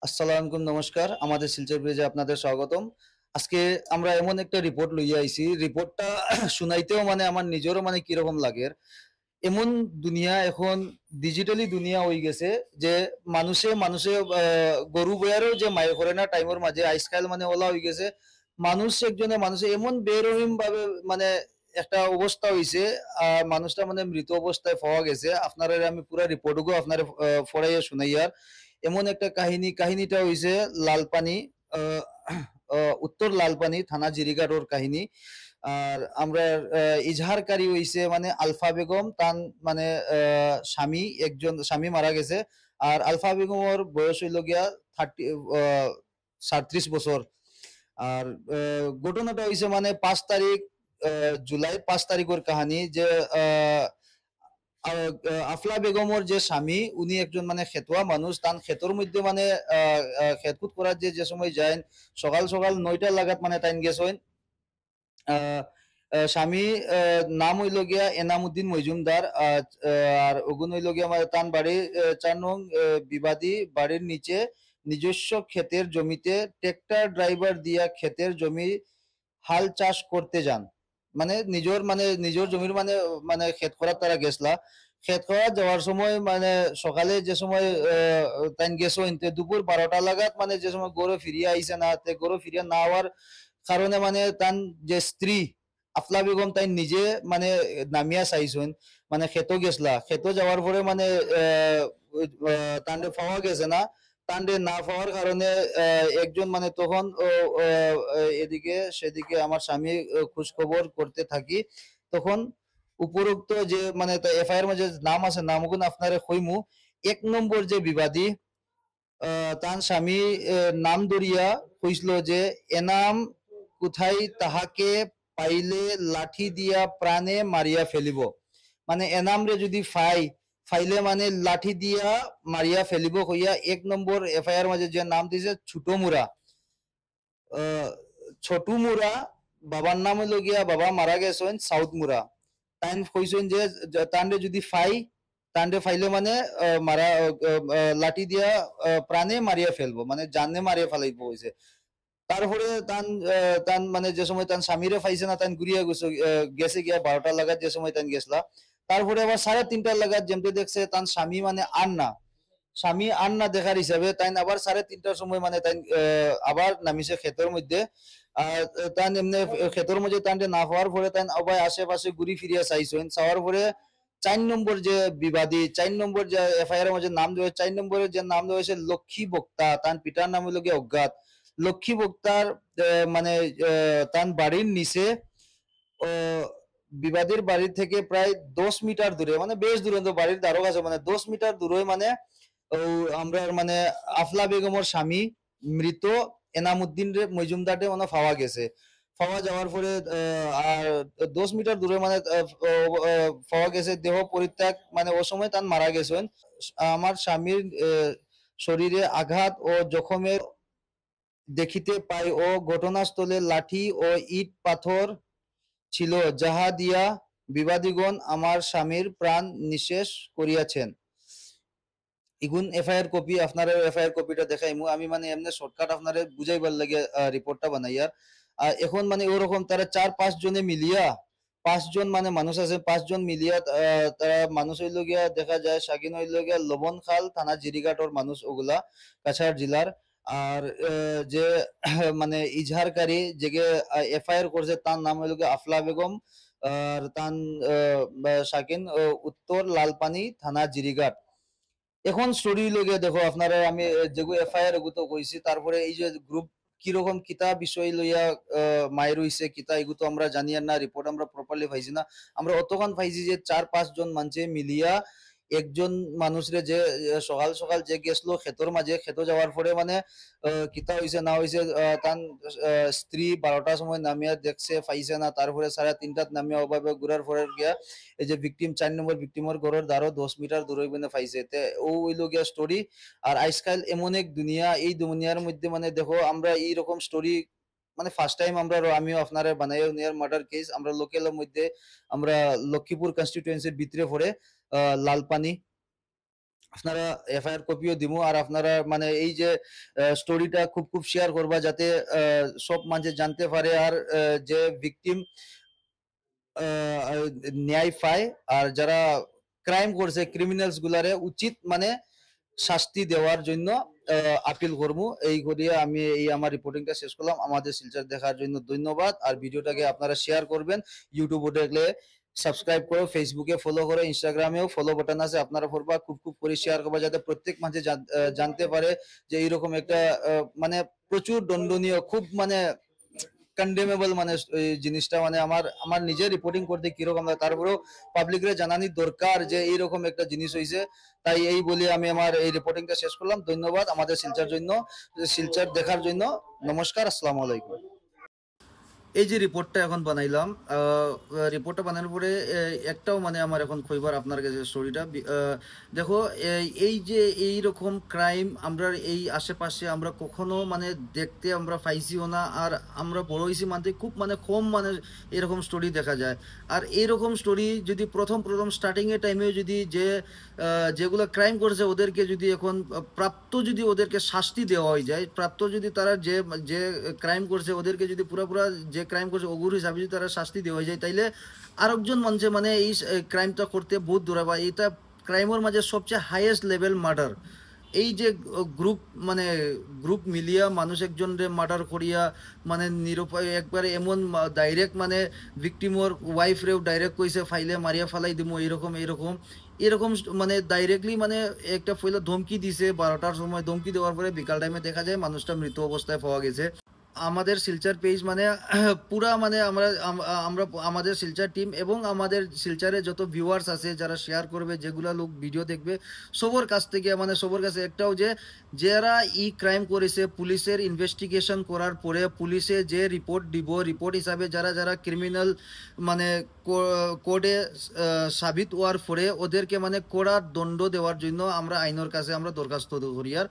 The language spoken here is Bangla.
আসসালামু আলাইকুম, নমস্কার। আমাদের শিলচর ব্রিজে আপনাদের স্বাগতম। আজকে আমরা এমন একটা রিপোর্ট লইয়া আইছি। রিপোর্টটা শুনাইতেও মানে আমার নিজেরও মানে কিরকম লাগের। এমন দুনিয়া এখন ডিজিটালি দুনিয়া হয়ে গেছে যে মানুষে গরু বয়ারও যে মায় করে না টাইমের মাঝে আইসকাল মানে ওলা হয়ে গেছে। মানুষে এমন বেরহিম ভাবে মানে একটা অবস্থা হইছে। মানুষটা মানে মৃত অবস্থায় পাওয়া গেছে। আপনারা আমি পুরা রিপোর্টগুলো আপনার ফড়াইয়া শুনাইয়ার এমন একটা কাহিনীটা হইছে লালপানি, আহ, উত্তর লালপানি থানা জিরিগারোর কাহিনী। আর আমরা ইজহারকারী হইছে মানে আলফা বেগম তান মানে স্বামী মারা গেছে। আর আলফা বেগমের বয়স হইল গিয়া 37 বছর। আর ঘটনাটা হইছে মানে 5 তারিখ, জুলাই 5 তারিখের কাহানি যে আহ, আফলা বেগমর যে স্বামী উনি একজন মানে খেতোয়া মানুষ। তান ক্ষেতর মধ্যে মানে খেতকুত করার যে সময় যায় সকাল সকাল 9টা লাগাত মানে টাইম গেছেন। আহ, স্বামী নাম হইল গিয়া এনামুদ্দিন মজুমদার। আর ওগুন হইল গিয়া মানে তান বাড়ি 4 নং বিবাদী বাড়ির নিচে নিজস্ব ক্ষেতের জমিতে ট্রেক্টর ড্রাইভার দিয়া ক্ষেতের জমি হাল চাষ করতে যান। মানে নিজের জমির মানে মানে ক্ষেত করার তারা গেছলা। ক্ষেত করা যাওয়ার সময় মানে সকালে যে সময় তাই গেছো ইনতে দুপুর 12টা লাগাত মানে যে সময় গরু ফিরিয়ে আইছে না তে গরু ফিরিয়ে না হওয়ার কারণে মানে তান যে স্ত্রী আফলা বেগম তাই নিজে মানে নামিয়া চাইছেন। মানে খেতো গেছলা, খেতো যাওয়ার পরে মানে তান্ডে পাওয়া গেছে না। তান্ডে না পাওয়ার কারণে একজন মানে তখন এদিকে সেদিকে আমার স্বামী খোঁজ খবর করতে থাকি। তখন উপরোক্ত যে মানে এফআইআর মাঝে নাম আছে নামগুলো আপনারে কইমু। 1 নম্বর যে বিবাদী তার স্বামী নাম ধরিয়া কইছিল যে এনাম কোথায় তাহাকে পাইলে লাঠি দিয়া প্রাণে মারিয়া ফেলিব। মানে এনাম রে যদি ফাইলে মানে লাঠি দিয়া মারিয়া ফেলিব কইয়া 1 নম্বর এফআইআর মাঝে যে নাম দিছে ছোট মুরা। আহ, ছোটু মুরা বাবার নাম হইল গিয়া বাবা মারা গেছেন সাউথ মুরা। তাইন কইছেন যে তান্ডে যদি তান্ডে ফাইলে মানে লাঠি দিয়া প্রাণে মারিয়া ফেলবো মানে জানে মারিয়া ফেলাইবো হয়েছে। তারপরে তান মানে যে সময় তান স্বামীরে পাইছে না তান ঘুরিয়া গেছে গিয়া 12টা লাগাত যে সময় তান গেছলা। তারপরে আবার 3:30 লাগাত যেমতে দেখছে তান স্বামী মানে আর না দেখার হিসাবে তাই আবার 3:30টার সময় মানে তাই আবার নামিছে ক্ষেতের মধ্যে। আর তাই এমনি ক্ষেতের মধ্যে তাই না হওয়ার পরে তাই আবার আশেপাশে ঘুরি ফিরিয়া চাইছেন। চাওয়ার পরে 4 নম্বর যে বিবাদী 4 নম্বর যে এফআইআর এর মধ্যে নাম দেওয়া 4 নম্বরের যে নাম দেওয়া হয়েছে লক্ষ্মী বক্তা। তার পিতার নাম হলো গিয়ে অজ্ঞাত। লক্ষ্মী বক্তার মানে তার বাড়ির নিচে আহ, বিবাদীর বাড়ি থেকে প্রায় 10 মিটার দূরে মানে বেশ দূরে তো বাড়ির দ্বারক আছে মানে 10 মিটার দূরে মানে ও আমরা মানে আফলা বেগমের স্বামী মৃত এনামুদ্দিন রে মজুমদারে মানে পাওয়া গেছে। পাওয়া যাওয়ার পরে আর 10 মিটার দূরে মানে পাওয়া গেছে দেহ পরিত্যাগ মানে ও সময় তার মারা গেছেন। আমার স্বামীর শরীরে আঘাত ও জখমের দেখিতে পাই ও ঘটনাস্থলে লাঠি ও ইট পাথর ছিল যাহা দিয়া বিবাদীগণ আমার স্বামীর প্রাণ নিঃশেষ করিয়াছেন। ইগুন এফআইআর কপি আপনার এফআইআর কপিটা দেখাইমু আমি মানে এমনি শর্টকাট আপনারে বুঝাইবার লাগে রিপোর্টটা বানাইয়ার। এখন মানে ওরকম তারা 4-5 জনে মিলিয়া 5 জন মানে মানুষ আছে 5 জন মিলিয়া তারা মানুষ হইল গিয়া দেখা যায় শাকিন হইল গিয়া লবণখাল থানা জিরিঘাটর মানুষ ওগুলা কাছাড় জেলার। আর যে মানে ইজহারকারী যে এফআইআর করছে তার নাম হইল গিয়া আফলা বেগম। আর তান শাকিন উত্তর লালপানি থানা জিরিঘাট। এখন স্টোরি লগে দেখো আপনারা আমি যেগুলো এফআইআর এগু তো কইছি তারপরে এই যে গ্রুপ কিরকম কিতা বিষয় লইয়া মায়ের হইছে কিতা এগু তো আমরা জানি আর না রিপোর্ট আমরা প্রপারলি পাইছি না। আমরা অতক্ষণ পাইছি যে 4-5 জন মানুষে মিলিয়া একজন মানুষরে যে সকাল সকাল যে গেছলো ক্ষেতর মাঝে ক্ষেত যাওয়ার পরে মানে কিতা হইছে না হইছে তান স্ত্রী 12টার সময় নামিয়া দেখছে পাইছে না তারপরে 3:30টাত নামিয়া ওভাবে ঘুরার পরে গিয়া এই যে ভিকটিম 4 নম্বর ভিকটিমের ঘরের দ্বারও 10 মিটার দূরে মানে পাইছে তে ও হইল গিয়া স্টোরি। আর আজকাল এমন এক দুনিয়া এই দুনিয়ার মধ্যে মানে দেখো আমরা এইরকম স্টোরি মানে ফার্স্ট টাইম আমরা আমিও আপনারা বানাই নিয়ার মার্ডার কেস আমরা লোকালের মধ্যে আমরা লক্ষ্মীপুর কনস্টিটিউয়েন্সির ভিতরে পড়ে লালপানি আপনারা এফআইআর কপিও দিমু। আর আপনারা মানে এই যে স্টোরিটা খুব খুব শেয়ার করবা, যাতে সব মানুষ জানতে পারে, আর যে ভিকটিম ন্যায় পায়, আর যারা ক্রাইম করছে ক্রিমিনালস গুলারে উচিত মানে শাস্তি দেওয়ার জন্য আপিল করবো। এই করিয়ে আমি এই আমার রিপোর্টিংটা শেষ করলাম। আমাদের শিলচর দেখার জন্য ধন্যবাদ। আর ভিডিওটাকে আপনারা শেয়ার করবেন, ইউটিউবে দেখলে সাবস্ক্রাইব করো, ফেসবুকে ফলো করো, ইনস্টাগ্রামেও ফলো বাটন আছে, আপনারা করবা, খুব খুব করে শেয়ার করবা, যাতে প্রত্যেক মানুষ জানতে পারে যে এইরকম একটা মানে প্রচুর দণ্ডনীয়, খুব মানে কন্ডেমেবল মানে এই জিনিসটা, মানে আমার আমার নিজের রিপোর্টিং করতে কিরকম লাগে, তারপরেও পাবলিকরে জানানি দরকার যে এইরকম একটা জিনিস হয়েছে। তাই এই বলে আমি আমার এই রিপোর্টিংটা শেষ করলাম। ধন্যবাদ আমাদের শিলচর জন্য, শিলচর দেখার জন্য। নমস্কার, আসসালামু আলাইকুম। এই যে রিপোর্টটা এখন বানাইলাম, রিপোর্টটা বানানোর পরে একটাও মানে আমার এখন কইবার আপনার কাছে স্টোরিটা দেখো, এই যে এই রকম ক্রাইম আমরা এই আশেপাশে আমরা কখনো মানে দেখতে আমরা পাইছিও না। আর আমরা বড় হয়েছি মানতে খুব মানে কম মানে এরকম স্টোরি দেখা যায়। আর এইরকম স্টোরি যদি প্রথম প্রথম স্টার্টিংয়ের টাইমেও যদি যেগুলো ক্রাইম করেছে ওদেরকে যদি এখন প্রাপ্ত যদি ওদেরকে শাস্তি দেওয়া হয়ে যায়, প্রাপ্ত যদি তারা যে যে ক্রাইম করছে ওদেরকে যদি পুরা যে ক্রাইম করছে ওগুর হিসাবে যদি তারা শাস্তি দেওয়া হয়ে যায়, তাইলে আরেকজন মানুষে মানে এই ক্রাইমটা করতে বহুত দূরে, বা এটা ক্রাইমের মাঝে সবচেয়ে হাইয়েস্ট লেভেল মার্ডার। এই যে গ্রুপ মানে গ্রুপ মিলিয়া মানুষ একজনরে মার্ডার করিয়া মানে নিরুপায় একবারে এমন ডাইরেক্ট মানে ভিকটিমর ওয়াইফরেও ডাইরেক্ট কইছে ফাইলে মারিয়া ফালাই দিমু, এইরকম এইরকম এরকম মানে ডাইরেক্টলি মানে একটা ফইলে ধমকি দিছে, 12টার সময় ধমকি দেওয়ার পরে বিকাল টাইমে দেখা যায় মানুষটা মৃত অবস্থায় পাওয়া গেছে। আমাদের শিলচর পেজ মানে পুরা মানে আমরা আমাদের শিলচর টিম এবং আমাদের শিলচরে যত ভিউয়ার্স আছে যারা শেয়ার করবে, যেগুলা লোক ভিডিও দেখবে, সবার কাছ থেকে মানে সবার কাছে একটাও যে যারা ক্রাইম করেছে পুলিশের ইনভেস্টিগেশন করার পরে পুলিশে যে রিপোর্ট দিব, রিপোর্ট হিসাবে যারা যারা ক্রিমিনাল মানে কোর্টে সাবিত হওয়ার পরে ওদেরকে মানে কড়া দণ্ড দেওয়ার জন্য আমরা আইনের কাছে আমরা দরখাস্ত করি। আর